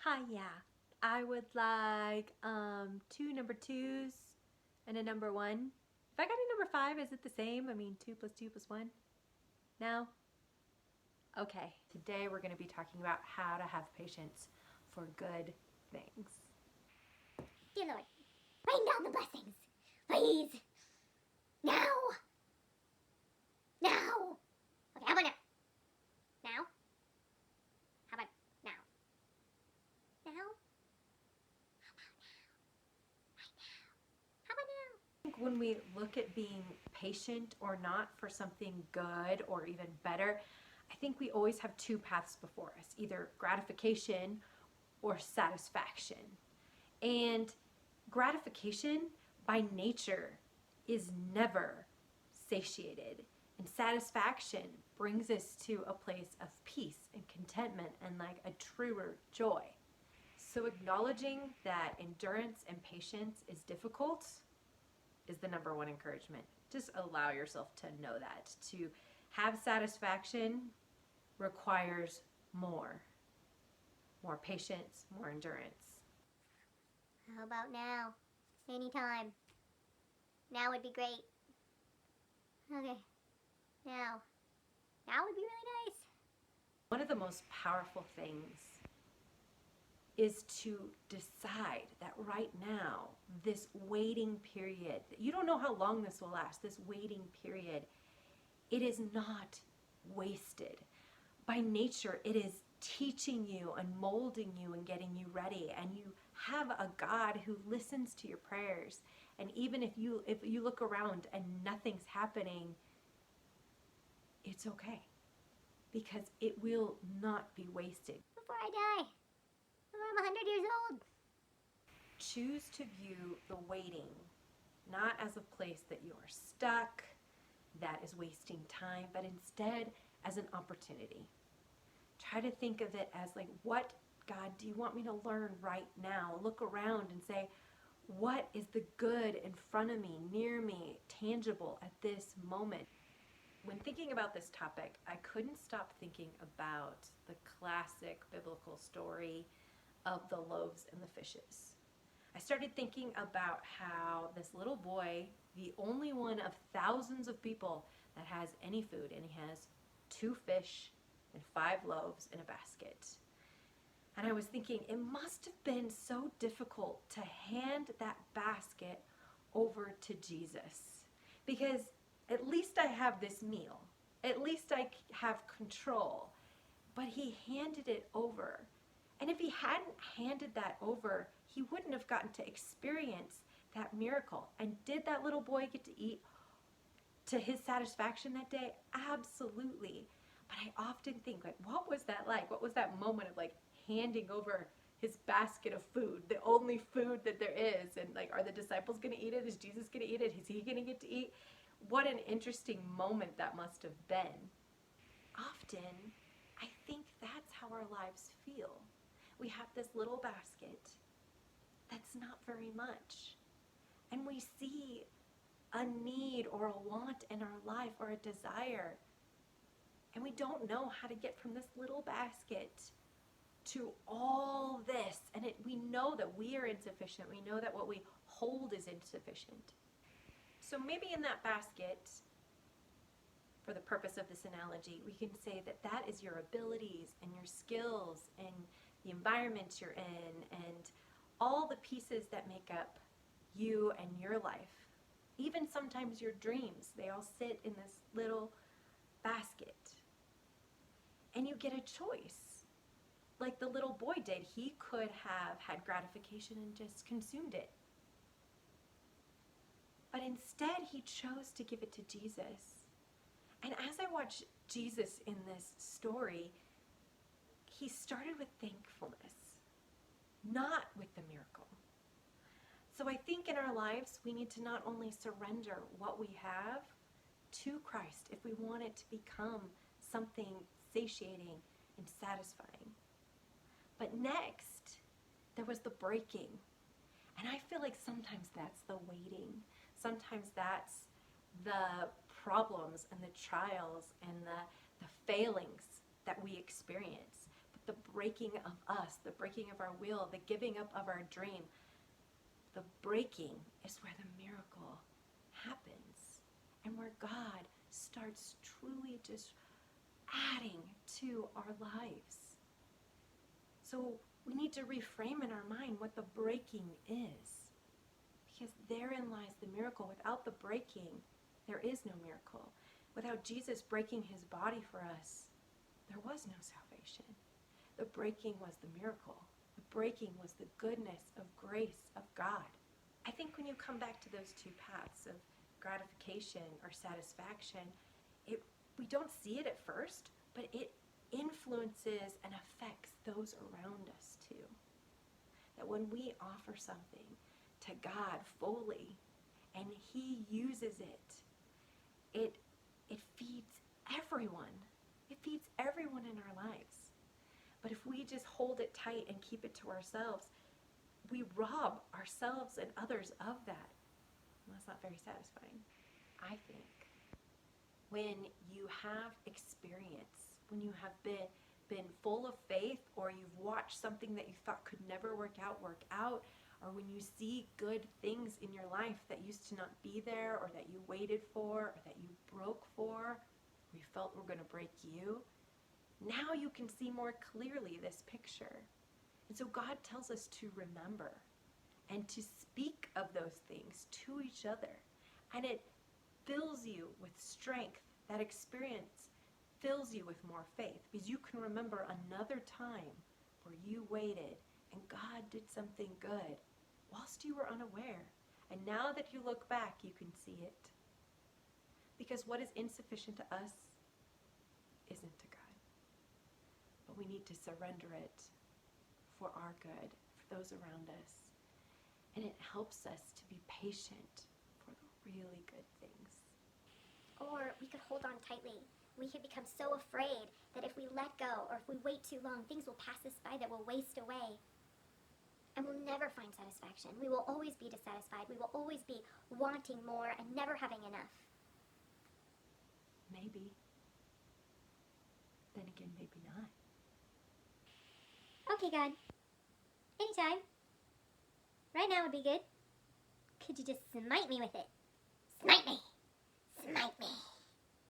Hi, yeah. I would like two number twos and a number one. If I got a number five, is it the same? I mean, two plus two plus one? No? Okay. Today we're going to be talking about how to have patience for good things. Dear Lord, rain down the blessings, please. Now. Now. Okay, how about now? Now? How about now? Now? How about now? I think when we look at being patient or not for something good or even better, I think we always have two paths before us, either gratification or satisfaction. And gratification by nature is never satiated. And satisfaction brings us to a place of peace and contentment and like a truer joy. So acknowledging that endurance and patience is difficult is the number one encouragement. Just allow yourself to know that. To have satisfaction requires more patience, more endurance. How about now? Anytime. Now would be great. Okay. Now. Now would be really nice. One of the most powerful things is to decide that right now, this waiting period, you don't know how long this will last, this waiting period, it is not wasted. By nature, it is teaching you and molding you and getting you ready. And you have a God who listens to your prayers. And even if you look around and nothing's happening, it's okay. Because it will not be wasted. Before I die. Before I'm 100 years old. Choose to view the waiting not as a place that you are stuck, that is wasting time, but instead as an opportunity. Try to think of it as like, what, God, do you want me to learn right now? Look around and say, what is the good in front of me, near me, tangible at this moment? When thinking about this topic, I couldn't stop thinking about the classic biblical story of the loaves and the fishes. I started thinking about how this little boy, the only one of thousands of people that has any food, and he has 2 fish and 5 loaves in a basket. And I was thinking, it must have been so difficult to hand that basket over to Jesus. Because at least I have this meal. At least I have control. But he handed it over. And if he hadn't handed that over, he wouldn't have gotten to experience that miracle. And did that little boy get to eat to his satisfaction that day? Absolutely. But I often think, like, what was that like? What was that moment of like handing over his basket of food, the only food that there is? And like, are the disciples going to eat it? Is Jesus going to eat it? Is he going to get to eat? What an interesting moment that must have been. Often, I think that's how our lives feel. We have this little basket that's not very much. And we see a need or a want in our life or a desire. And we don't know how to get from this little basket to all this. And we know that we are insufficient. We know that what we hold is insufficient. So maybe in that basket, for the purpose of this analogy, we can say that that is your abilities and your skills and the environment you're in and all the pieces that make up you and your life. Even sometimes your dreams, they all sit in this little basket. And you get a choice. Like the little boy did, he could have had gratification and just consumed it. But instead, he chose to give it to Jesus. And as I watch Jesus in this story, he started with thankfulness, not with the miracle. So I think in our lives, we need to not only surrender what we have to Christ if we want it to become something satiating and satisfying. But next, there was the breaking. And I feel like sometimes that's the waiting. Sometimes that's the problems and the trials and the failings that we experience. But the breaking of us, the breaking of our will, the giving up of our dream. The breaking is where the miracle happens and where God starts truly just adding to our lives. So we need to reframe in our mind what the breaking is, because therein lies the miracle. Without the breaking, there is no miracle. Without Jesus breaking his body for us, there was no salvation. The breaking was the miracle. The breaking was the goodness of grace of God. I think when you come back to those two paths of gratification or satisfaction, we don't see it at first, but it influences and affects those around us too. That when we offer something to God fully and he uses it, it feeds everyone. It feeds everyone in our lives. But if we just hold it tight and keep it to ourselves, we rob ourselves and others of that. And that's not very satisfying, I think. When you have experience, when you have been full of faith, or you've watched something that you thought could never work out, or when you see good things in your life that used to not be there, or that you waited for, or that you broke for, or you felt were going to break you, now you can see more clearly this picture. And so God tells us to remember and to speak of those things to each other. And it fills you with strength. That experience fills you with more faith, because you can remember another time where you waited and God did something good whilst you were unaware. And now that you look back, you can see it. Because what is insufficient to us isn't to God. But we need to surrender it for our good, for those around us. And it helps us to be patient for the really good things. Or we could hold on tightly. We could become so afraid that if we let go or if we wait too long, things will pass us by that will waste away. And we'll never find satisfaction. We will always be dissatisfied. We will always be wanting more and never having enough. Maybe. Then again, maybe not. Okay, God. Anytime. Right now would be good. Could you just smite me with it? Smite me! Smite me!